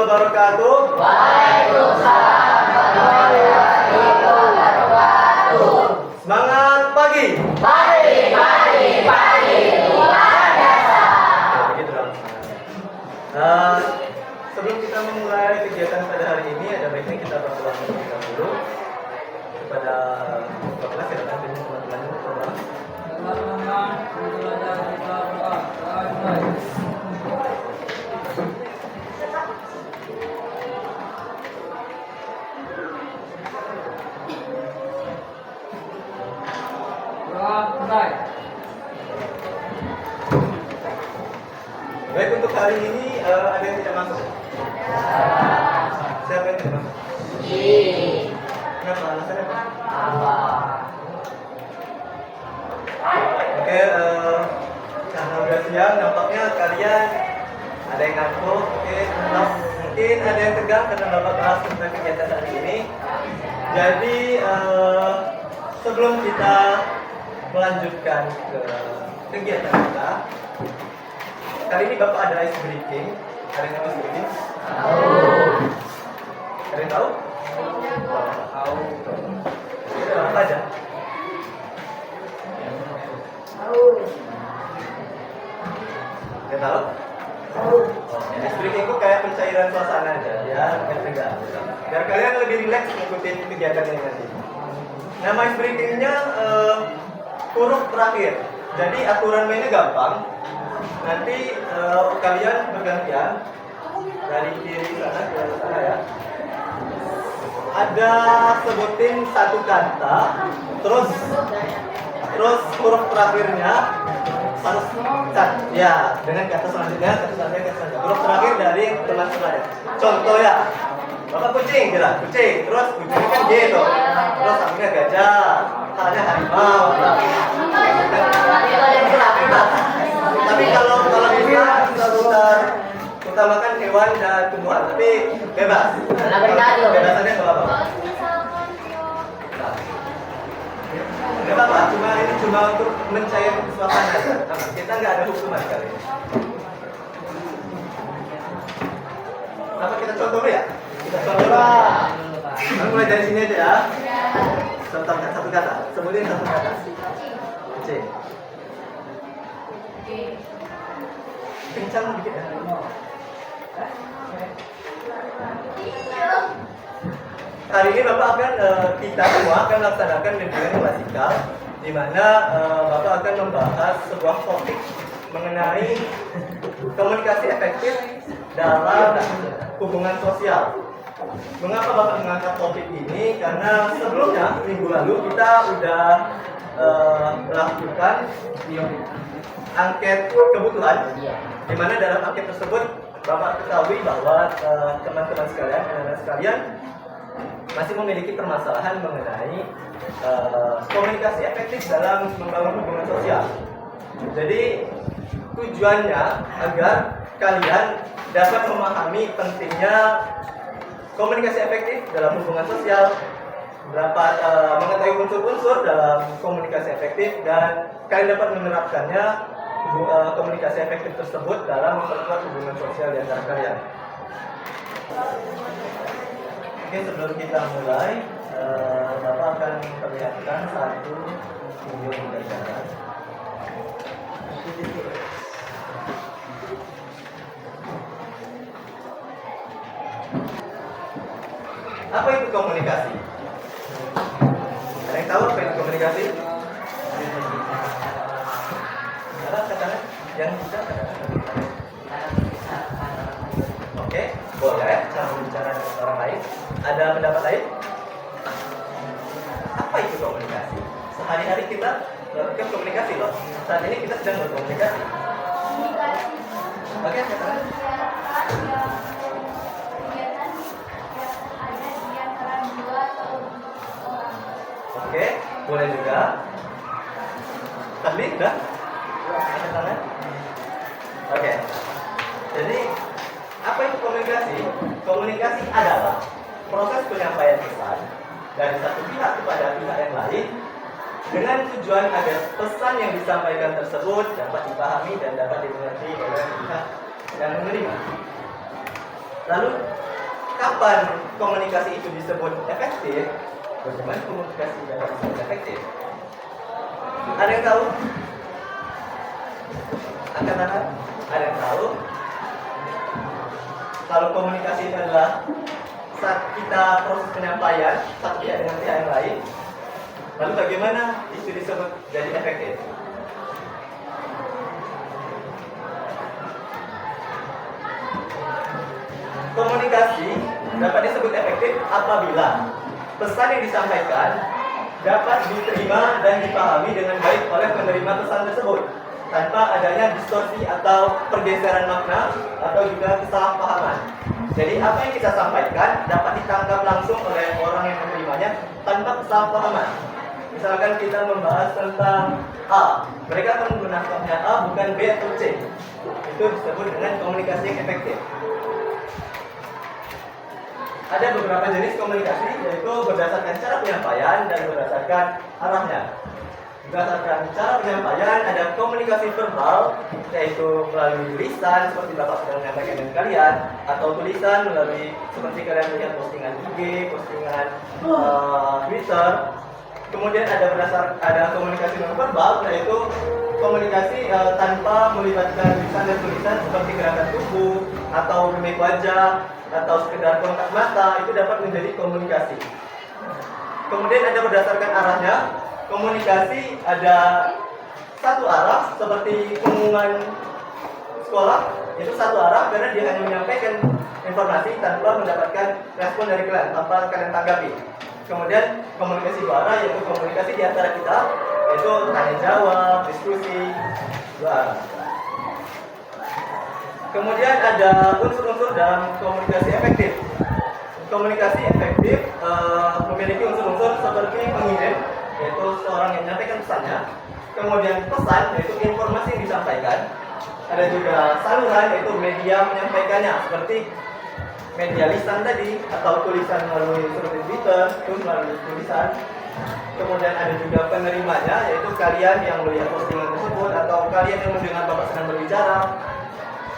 wabarakatuh. Waalaikumsalam warahmatullahi wabarakatuh. Semangat pagi. Pagi. Luar biasa. Begitu dong semangatnya. Sebelum kita memulai kegiatan pada hari ini, ada baiknya kita berdoa terlebih dahulu kepada Bapak. Silakan pimpin teman-teman berdoa. Baik, untuk hari ini ada yang tidak masuk? Siapa yang tidak masuk? Kenapa? Alasannya apa? Oke, karena udah siang, nampaknya kalian ada yang ngantuk. Oke, mungkin ada yang tegang karena Bapak bahas tentang kegiatan hari ini. Jadi, sebelum kita melanjutkan ke kegiatan kita, kali ini Bapak ada ice breaking. Ada yang tahu ice breaking? Ada yang tahu? Tahu. Apa aja? Nggak tahu? Ice breaking itu kayak pencairan suasana aja, biar tegang. Biar kalian lebih rileks mengikuti kegiatan ini nanti. Nama ice breaking-nya huruf terakhir. Jadi aturan mainnya gampang. Nanti kalian bergantian dari kiri sana ke sana ya. Ada sebutin satu kata, terus huruf terakhirnya harus ya dengan kata selanjutnya, huruf terakhir dari teman sebelahnya. Contoh ya, Bapak kucing, jelas kucing, terus kucing kan G tuh, terus sampingnya gajah, tangannya harimau. Tapi kalau bisa utamakan hewan dan tumbuhan, tapi bebas. Bebasannya kalau apa? Nggak apa-apa, ini cuma untuk mencairkan suasana aja. Kita nggak ada hukuman kali ini. Apa kita contoh dulu ya? Kita contoh dulu. Kita mulai dari sini aja ya. Contohkan satu kata. Sebutin satu kata. C. Kencang dikit ya. Hari ini Bapak akan kita semua akan melaksanakan bimbingan klasikal, di mana Bapak akan membahas sebuah topik mengenai komunikasi efektif dalam hubungan sosial. Mengapa Bapak mengangkat topik ini? Karena sebelumnya minggu lalu kita sudah melakukan angket kebutuhan, di mana dalam angket tersebut Bapak ketahui bahwa teman-teman sekalian, anak-anak sekalian masih memiliki permasalahan mengenai komunikasi efektif dalam membangun hubungan sosial. Jadi tujuannya agar kalian dapat memahami pentingnya komunikasi efektif dalam hubungan sosial, dapat mengetahui unsur-unsur dalam komunikasi efektif, dan kalian dapat menerapkannya komunikasi efektif tersebut dalam memperkuat hubungan sosial di antara kalian. Oke, sebelum kita mulai, Bapak akan memperlihatkan satu video pembelajaran. Apa itu komunikasi? Ada yang tahu apa itu komunikasi? Ada katanya yang bisa? Oke, boleh cara bicara dengan orang lain. Ada pendapat lain? Apa itu komunikasi? Sehari-hari kita melakukan komunikasi loh. Saat ini kita sedang berkomunikasi. Oke, katanya. Oke, boleh juga. Tadi udah? Angkat tangan. Oke. Jadi apa itu komunikasi? Komunikasi adalah proses penyampaian pesan dari satu pihak kepada pihak yang lain dengan tujuan agar pesan yang disampaikan tersebut dapat dipahami dan dapat dimengerti oleh pihak yang menerima. Lalu kapan komunikasi itu disebut efektif? Bagaimana komunikasi dapat disebut efektif? Ada yang tahu? Angkat tangan. Ada yang tahu? Kalau komunikasi itu adalah saat kita proses penyampaian satu pihak dengan pihak yang lain, lalu bagaimana itu disebut jadi efektif? Komunikasi dapat disebut efektif apabila pesan yang disampaikan dapat diterima dan dipahami dengan baik oleh penerima pesan tersebut tanpa adanya distorsi atau pergeseran makna atau juga kesalahpahaman. Jadi apa yang kita sampaikan dapat ditangkap langsung oleh orang yang menerimanya tanpa kesalahpahaman. Misalkan kita membahas tentang A, mereka akan menggunakannya A bukan B atau C. Itu disebut dengan komunikasi yang efektif. Ada beberapa jenis komunikasi, yaitu berdasarkan cara penyampaian dan berdasarkan arahnya. Berdasarkan cara penyampaian ada komunikasi verbal, yaitu melalui tulisan seperti Bapak sedang menyampaikan dengan kalian, atau tulisan melalui seperti kalian lihat postingan IG, postingan Twitter. Kemudian ada komunikasi non verbal, yaitu komunikasi tanpa melibatkan lisan dan tulisan seperti gerakan tubuh atau mimik wajah atau sekedar kontak mata, itu dapat menjadi komunikasi. Kemudian ada berdasarkan arahnya, komunikasi ada satu arah seperti pengumuman sekolah, itu satu arah karena dia hanya menyampaikan informasi tanpa mendapatkan respon dari kalian, tanpa kalian tanggapi. Kemudian komunikasi dua arah, yaitu komunikasi di antara kita, yaitu tanya jawab, diskusi, dua arah. Kemudian ada unsur-unsur dalam komunikasi efektif. Komunikasi efektif memiliki unsur-unsur seperti pengirim, yaitu seorang yang menyampaikan pesannya. Kemudian pesan, yaitu informasi yang disampaikan. Ada juga saluran, yaitu media menyampaikannya, seperti media lisan tadi, atau tulisan melalui seperti Twitter, itu melalui tulisan. Kemudian ada juga penerimanya, yaitu kalian yang melihat postingan tersebut, atau kalian yang mendengar Bapak sedang berbicara.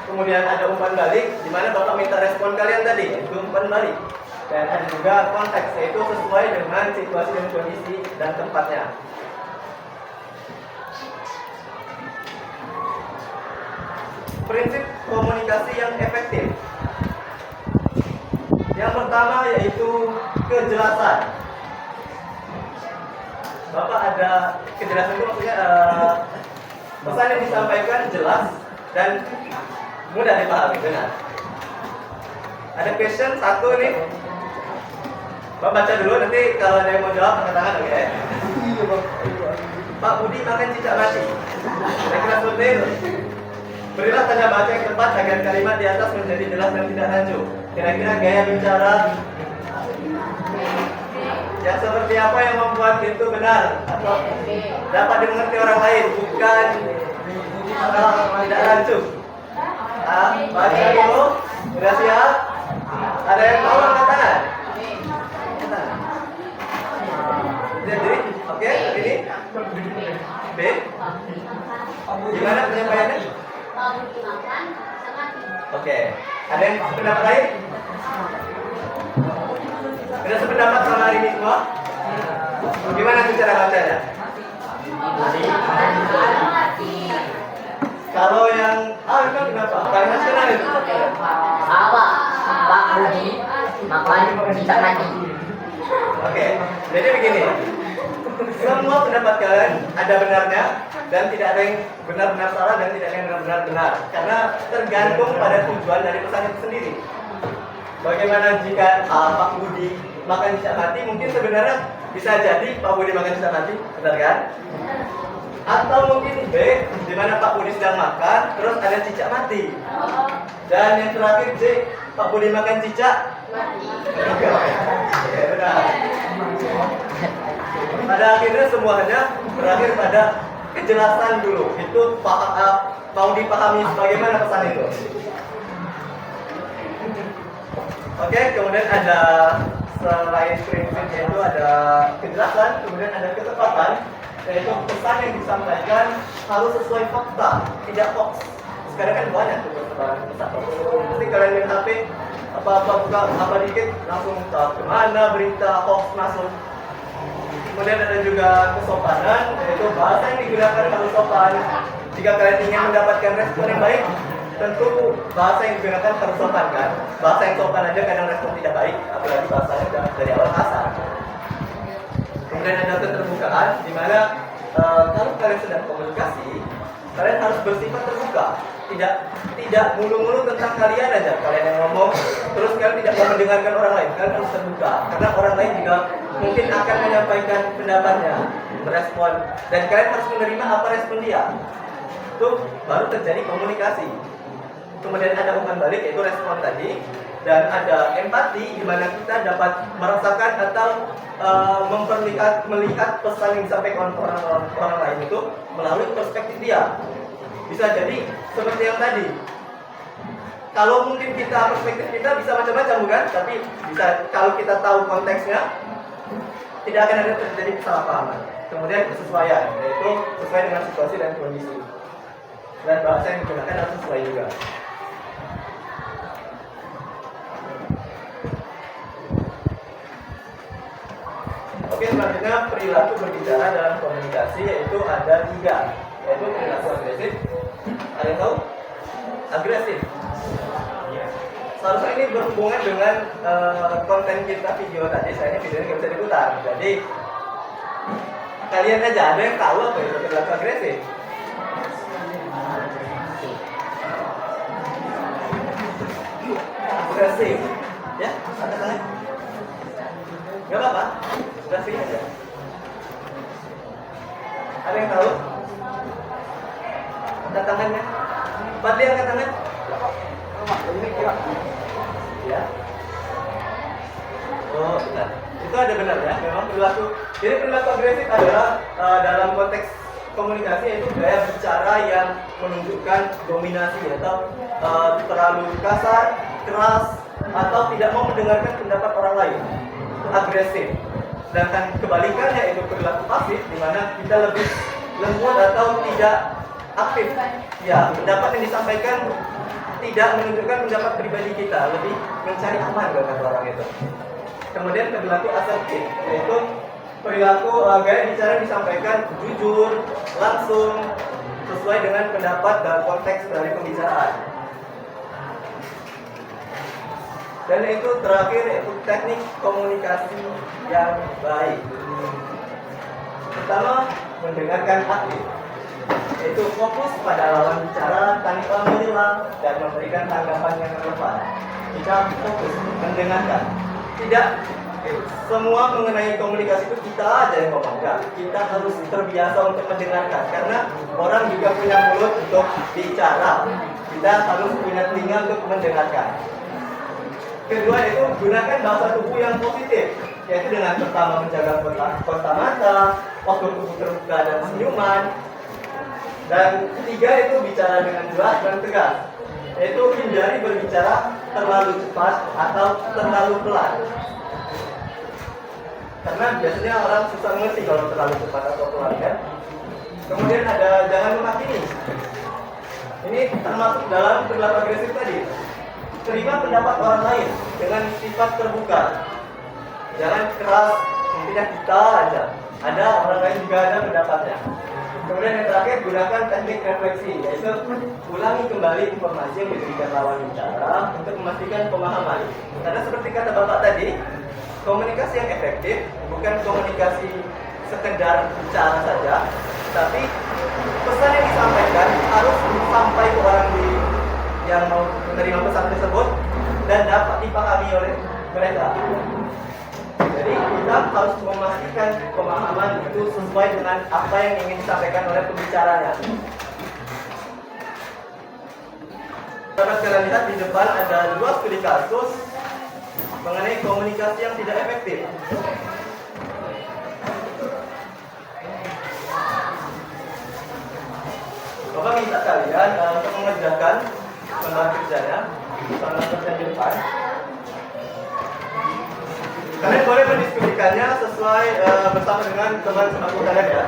Kemudian ada umpan balik, di mana Bapak minta respon kalian tadi, yaitu umpan balik. Dan ada juga konteks, yaitu sesuai dengan situasi dan kondisi dan tempatnya. Prinsip komunikasi yang efektif. Yang pertama yaitu kejelasan. Bapak ada kejelasan itu maksudnya pesan yang disampaikan jelas dan mudah dipahami, benar. Ada question satu nih. Bapak baca dulu, nanti kalau ada yang mau jawab angkat tangan, oke? Pak Budi makan cicak mati. Kira-kira seperti itu. Berilah tanda baca yang tepat agar kalimat di atas menjadi jelas dan tidak rancu. Kira-kira gaya bicara yang seperti apa yang membuat itu benar atau dapat dimengerti orang lain, bukan tidak rancu. Baca dulu, sudah siap? Ada yang mau angkat tangan? Jadi, oke, ini B. Gimana penyampaiannya? Oke, ada yang pendapat lain? Ada sependapat sama hari ini semua? Gimana tuh cara bacanya? Kalau yang itu kenapa? Paling nasional itu? Apa? Pak Budi makan cicak mati. Oke, jadi begini. Semua pendapat kalian ada benarnya dan tidak ada yang benar-benar salah dan tidak ada yang benar-benar benar, karena tergantung pada tujuan dari pesan itu sendiri. Bagaimana jika Pak Budi makan cicak mati, mungkin sebenarnya bisa jadi Pak Budi makan cicak mati, benar kan? Atau mungkin B, di mana Pak Budi sedang makan, terus ada cicak mati. Dan yang terakhir C, Pak Budi makan cicak mati. Oke, benar. Pada akhirnya semuanya berakhir pada kejelasan dulu. Itu mau dipahami bagaimana pesan itu. Oke, kemudian ada selain prinsip, yaitu ada kejelasan, kemudian ada ketepatan, yaitu pesan yang disampaikan harus sesuai fakta, tidak hoax. Sekarang kan banyak tuh pesan. Nanti kalian main HP, apa-apa buka apa dikit langsung tahu kemana berita hoax masuk. Kemudian ada juga kesopanan, yaitu bahasa yang digunakan harus sopan. Jika kalian ingin mendapatkan respon yang baik, tentu bahasa yang digunakan harus sopan kan. Bahasa yang sopan aja kadang respon tidak baik, apalagi bahasanya dari awal kasar. Kemudian ada keterbukaan, di mana kalau kalian sedang komunikasi, kalian harus bersifat terbuka. Tidak mulu-mulu tentang kalian aja. Kalian yang ngomong, terus kalian tidak mau mendengarkan orang lain. Kalian harus terbuka, karena orang lain juga mungkin akan menyampaikan pendapatnya, merespon, dan kalian harus menerima apa respon dia. Itu baru terjadi komunikasi. Kemudian ada umpan balik, yaitu respon tadi, dan ada empati, di mana kita dapat merasakan atau melihat pesan yang disampaikan orang lain itu melalui perspektif dia. Bisa jadi seperti yang tadi. Kalau mungkin perspektif kita bisa macam-macam bukan? Tapi bisa kalau kita tahu konteksnya, tidak akan ada terjadi kesalahpahaman. Kemudian kesesuaian, yaitu sesuai dengan situasi dan kondisi. Dan bahasa yang digunakan harus sesuai juga. Oke, selanjutnya perilaku berbicara dalam komunikasi, yaitu ada 3, yaitu perilaku agresif. Ada yang tahu? Agresif. Seharusnya ini berhubungan dengan konten kita video tadi. Sayangnya videonya nggak bisa diputar. Jadi kalian aja ada yang tahu apa itu perilaku agresif? Agresif, ya? Ada kalian? Gak apa-apa, agresif aja. Ada yang tahu? Angkat tangannya. Fadli angkat tangan. Ya. Oh, benar. Itu ada benar ya. Memang perilaku. Jadi perilaku agresif adalah dalam konteks komunikasi, yaitu gaya bicara yang menunjukkan dominasi atau terlalu kasar, keras, atau tidak mau mendengarkan pendapat orang lain. Agresif. Sedangkan kebalikannya yaitu perilaku pasif, di mana kita lebih lembut atau tidak aktif. Ya, pendapat yang disampaikan tidak menunjukkan pendapat pribadi kita, lebih mencari aman kata orang itu. Kemudian perilaku asertif, yaitu perilaku gaya bicara yang disampaikan jujur, langsung, sesuai dengan pendapat dan konteks dari pembicaraan. Dan itu terakhir, yaitu teknik komunikasi yang baik. Pertama, mendengarkan aktif, yaitu fokus pada lawan bicara tanpa menilai dan memberikan tanggapan yang relevan. Kita fokus mendengarkan. Tidak semua mengenai komunikasi itu kita aja yang ngomong, enggak. Kita harus terbiasa untuk mendengarkan, karena orang juga punya mulut untuk bicara. Kita harus punya telinga untuk mendengarkan. Kedua itu gunakan bahasa tubuh yang positif, yaitu dengan pertama menjaga kontak mata, postur tubuh terbuka dan senyuman. Dan ketiga itu bicara dengan jelas dan tegas, yaitu hindari berbicara terlalu cepat atau terlalu pelan. Karena biasanya orang susah mengerti kalau terlalu cepat atau pelan kan. Kemudian ada jangan menghakimi. Ini termasuk dalam perilaku agresif tadi. Terima pendapat orang lain dengan sifat terbuka. Jangan keras, tidak kita aja. Ada orang lain juga ada pendapatnya. Kemudian yang terakhir, gunakan teknik refleksi, yaitu ulangi kembali informasi yang diberikan lawan bicara untuk memastikan pemahaman. Karena seperti kata Bapak tadi, komunikasi yang efektif bukan komunikasi sekedar bicara saja, tapi pesan yang disampaikan harus sampai ke orang yang mau menerima pesan tersebut dan dapat dipahami oleh mereka. Jadi kita harus memastikan pemahaman itu sesuai dengan apa yang ingin disampaikan oleh pembicaranya. Dapat kalian lihat di depan ada 2 studi kasus mengenai komunikasi yang tidak efektif. Bapak minta kalian untuk mengerjakan bahan kerjanya, bahan kerja di depan. Kalian boleh mendiskusikannya sesuai bersama dengan teman sebangku kalian ya.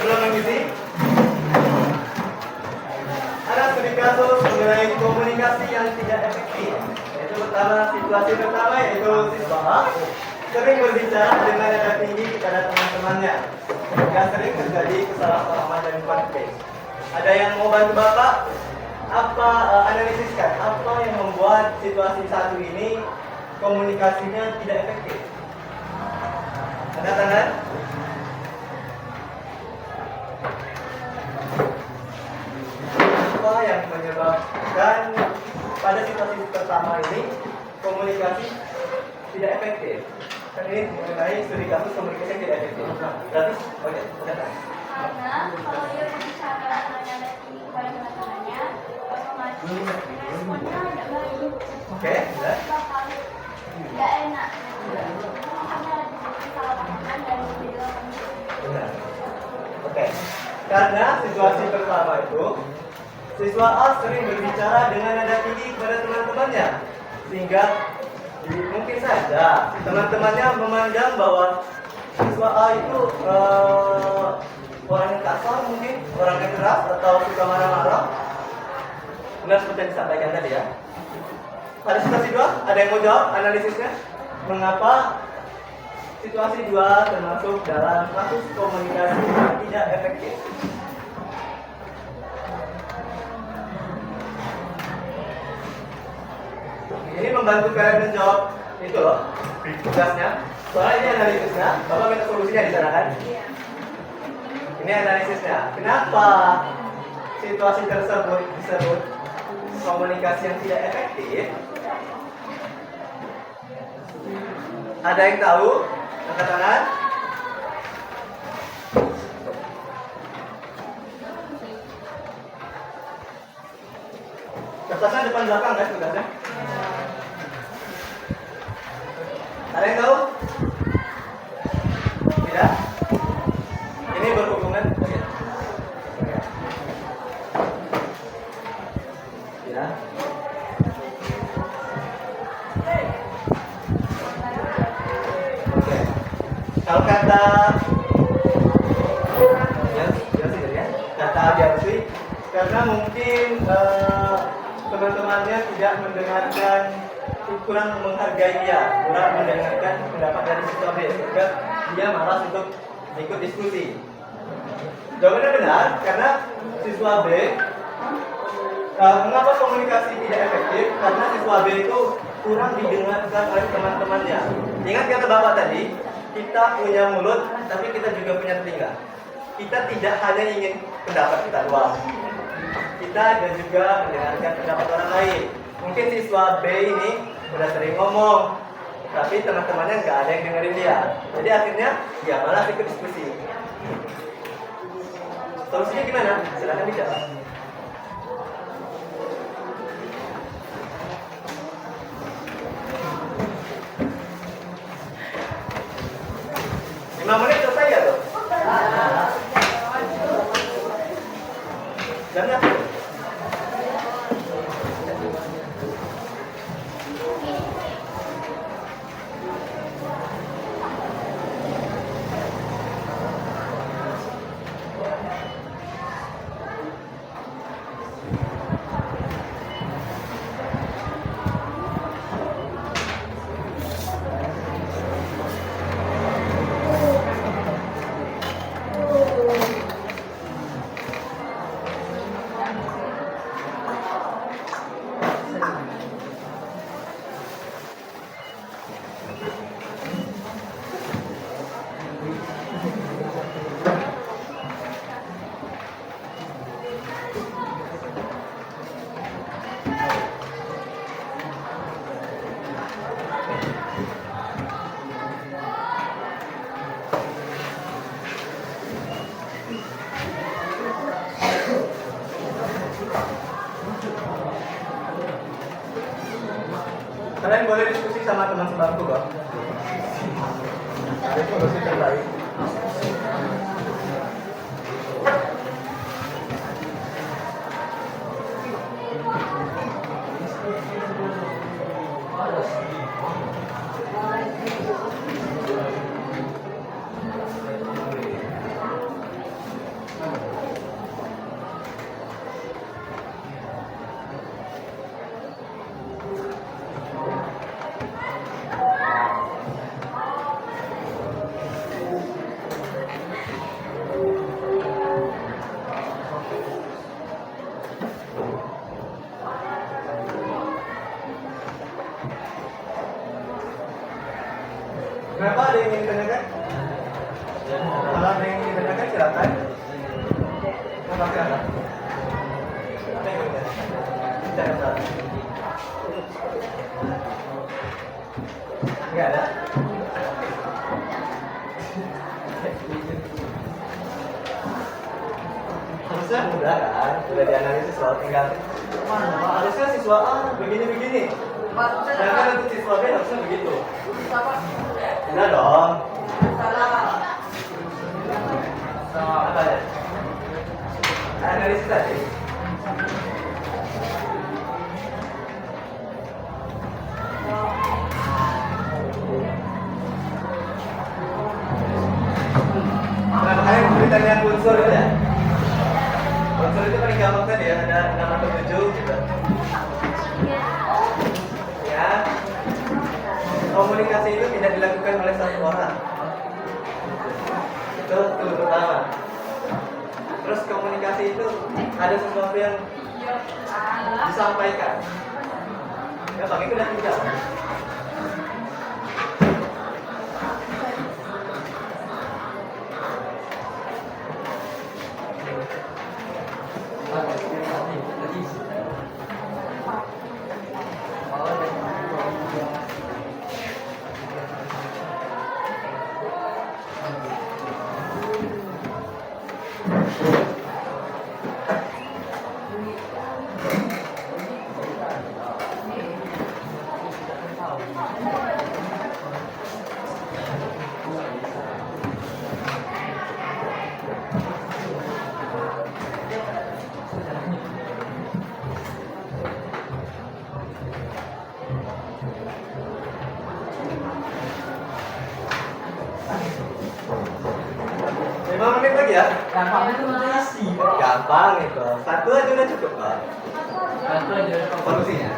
Sebelum mengisi, ada studi kasus mengenai komunikasi yang tidak efektif. Yaitu situasi pertama yaitu siswa A sering berbicara dengan nada tinggi kepada teman-temannya, sehingga sering terjadi kesalahpahaman dan konflik. Ada yang mau bantu Bapak? Analisiskan apa yang membuat situasi satu ini komunikasinya tidak efektif. Ada tangan? Apa yang menyebabkan pada situasi pertama ini komunikasi tidak efektif? Kan ini mengenai studi kasus komunikasi yang tidak efektif. Berarti, oke, udah. Karena kalau dia berbicara dengan nada tinggi kepada teman-temannya, otomatis responnya tidak baik. Oke, udah. Bakal tidak enak. Makanya ada kesalahpahaman dan berbeda konflik. Benar. Oke. Karena situasi pertama itu siswa A sering berbicara dengan nada tinggi kepada teman-temannya, sehingga mungkin saja teman-temannya memandang bahwa siswa A itu orang yang kasar, mungkin orang yang keras atau suka marah-marah. Benar seperti yang disampaikan tadi ya. Pada situasi 2, ada yang mau jawab analisisnya? Mengapa situasi 2 termasuk dalam kasus komunikasi yang tidak efektif? Ini membantu kalian menjawab itu loh, tugasnya. Soalnya ini analisisnya, Bapak minta solusinya di sana kan? Ini analisisnya. Kenapa situasi tersebut disebut komunikasi yang tidak efektif? Ada yang tahu? Angkat tangan. Kertasnya depan belakang kan tugasnya? Ada yang tahu? Tidak? Ini berhubungan? Oke. Tidak? Oke. Kalau kata Biarsi, karena mungkin teman-temannya tidak mendengarkan, kurang menghargai dia, kurang mendengarkan pendapat dari siswa B, sehingga dia malas untuk ikut diskusi. Jawabannya benar, karena siswa B, mengapa komunikasi tidak efektif? Karena siswa B itu kurang didengarkan oleh teman-temannya. Ingat kata Bapak tadi, kita punya mulut, tapi kita juga punya telinga. Kita tidak hanya ingin pendapat kita doang, kita dan juga mendengarkan pendapat orang lain. Mungkin siswa B ini udah sering ngomong, tapi teman-temannya nggak ada yang dengerin dia. Jadi akhirnya dia malah ikut diskusi. Solusinya gimana? Silahkan bicara. Lima menit selesai ya tuh? Jamnya? Kalian boleh diskusi sama teman sebangku, Bang. Ada solusi terbaik. harusnya mudah kan, sudah dianalisis soal tinggal. Harusnya siswa A begini-begini. Sedangkan untuk siswa B harusnya begitu. Enggak dong. Apa ya? Analisis tadi. Nah, makanya pertanyaan unsur itu ya. Unsur itu paling gampang tadi ya, ada 6 atau 7 gitu. Ya. Komunikasi itu tidak dilakukan oleh satu orang. Itu clue pertama. Terus komunikasi itu ada sesuatu yang disampaikan. Ya, Bang, itu udah tiga. Ya, Gampang itu isi. gampang itu. Satu aja udah cukup, Pak. Satu aja Solusinya.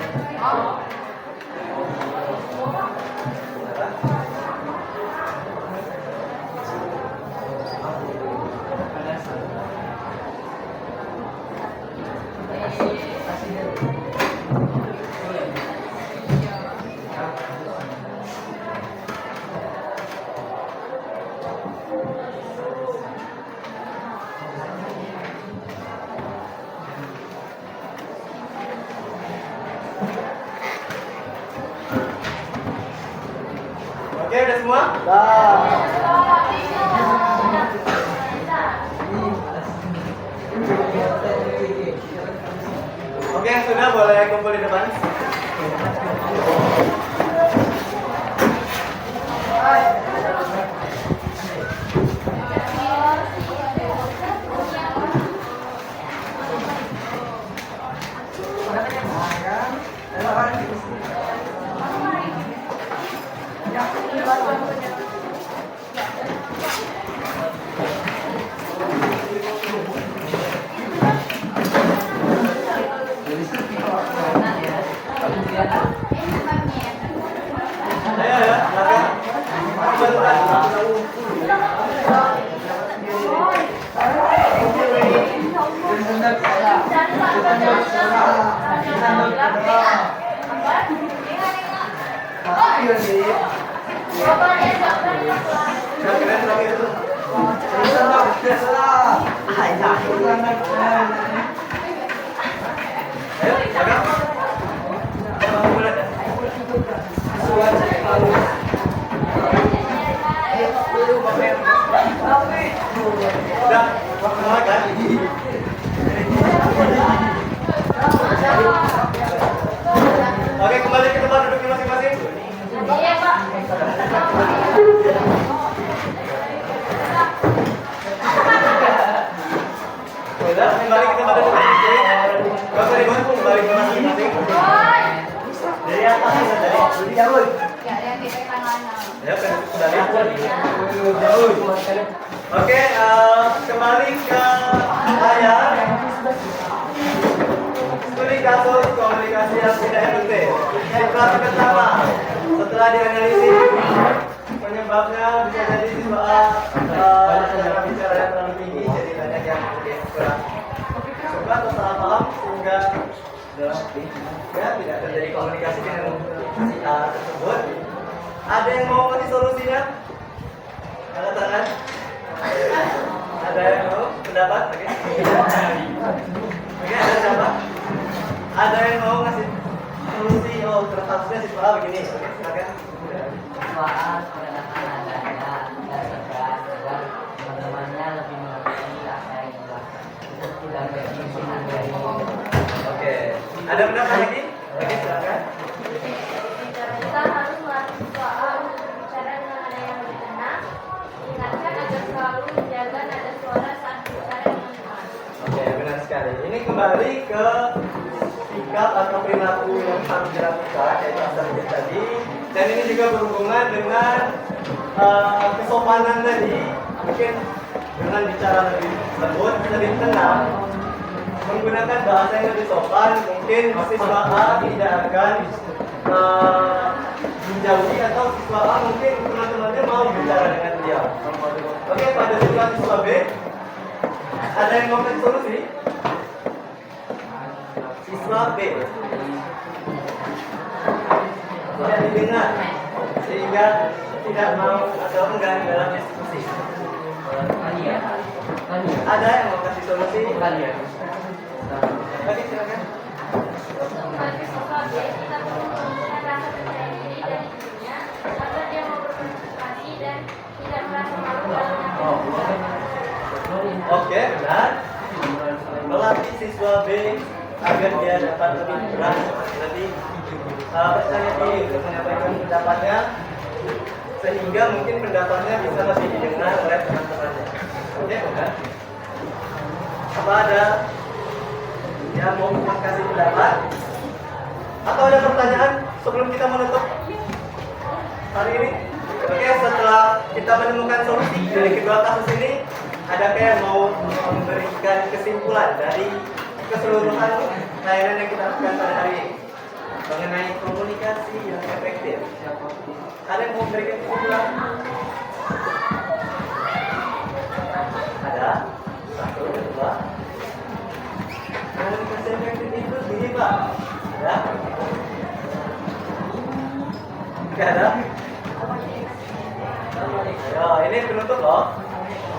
Oke, udah semua? Oke, sudah boleh kumpul di depan. Ayo ya, udah, semua kan? Oke, kembali ke tempat duduknya masing-masing. Iya, Pak. Udah, kembali ke tempat duduk masing-masing. Gak usah ribut, kembali ke masing-masing. Dari atas, dari jauh. Ya, yang di tangan. Ya, kembali. Oke, kembali ke layar. Studi kasus komunikasi yang tidak efektif. Situasi pertama, setelah dianalisis penyebabnya bisa jadi siswa A cara bicara yang terlalu tinggi, jadi banyak yang kurang suka atau salah paham sehingga ya tidak terjadi komunikasi dengan si A tersebut. Ada yang mau kasih solusinya? Angkat tangan. Ada yang mau pendapat? Oke, ada siapa? Ada yang mau ngasih solusi? Oh, terusnya siswa A begini. Oke, silakan. Siswaan kedatangan adanya dan tegas agar teman-temannya lebih mengerti apa yang dilakukan. Tidak Ada pendapat lagi? Oke, silakan. Kita harus melatih siswa A untuk berbicara dengan nada yang lebih tenang. Ingatkan agar selalu menjaga nada suara saat berbicara dengan teman. Oke, benar sekali. Ini kembali ke sikap atau perilaku yang harus dilakukan, yaitu asal tadi. Dan ini juga berhubungan dengan kesopanan tadi. Mungkin dengan bicara lebih lembut, lebih tenang, menggunakan bahasa yang lebih sopan, mungkin siswa A tidak akan menjauhi atau siswa A mungkin teman-temannya mau bicara dengan dia. Oke, pada siswa B, ada yang mau kasih solusi? Siswa B tidak didengar sehingga tidak mau atau enggan dalam diskusi. Ada yang mau kasih solusi? Oke, silakan. Bagi siswa B, kita perlu menumbuhkan rasa percaya diri dari dirinya agar dia mau berpartisipasi dan tidak merasa malu dalam menyampaikan. Oke, benar. Melatih siswa B agar dia dapat lebih berani, lebih percaya diri untuk menyampaikan pendapatnya, sehingga mungkin pendapatnya bisa lebih didengar oleh teman-temannya. Oke, benar. Apa ada yang mau kasih pendapat? Atau ada pertanyaan sebelum kita menutup hari ini? Oke, setelah kita menemukan solusi dari kedua kasus ini, adakah yang mau memberikan kesimpulan dari keseluruhan layanan yang kita lakukan pada hari ini mengenai komunikasi yang efektif? Ada yang mau memberikan kesimpulan? Ada? Satu, dua. Komunikasi efektif itu begini, Pak. Ada? Tidak ada? Ya, ini penutup loh.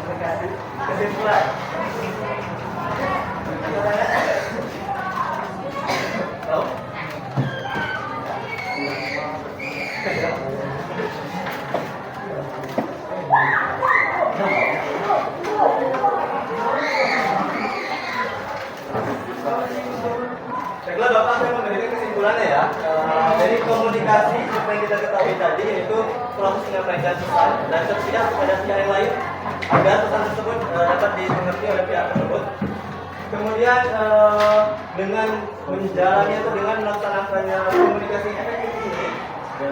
Komunikasi kesimpulan. Tahu? Baiklah Bapak, saya memberikan kesimpulannya ya. Dari komunikasi seperti yang kita ketahui tadi, yaitu proses menyampaikan pesan dan berpihak kepada pihak yang lain agar pesan tersebut dapat dimengerti oleh pihak tersebut. Kemudian dengan menjalani atau dengan melaksanakannya komunikasi efektif ini,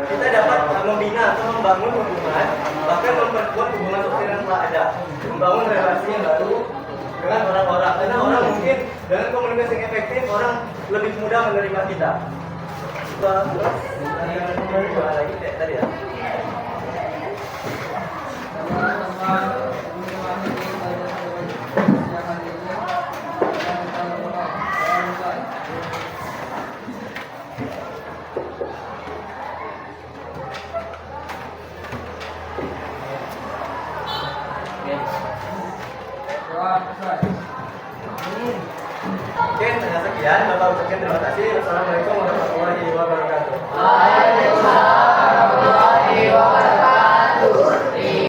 kita dapat membina atau membangun hubungan, bahkan memperkuat hubungan sosial yang telah ada, membangun relasi yang baru dengan orang-orang. Karena orang mungkin dengan komunikasi yang efektif, orang lebih mudah menerima kita. Terus yang lagi tadi ya. Mungkin hanya sekian, Bapak ucapkan terima kasih. Wassalamualaikum warahmatullahi wabarakatuh.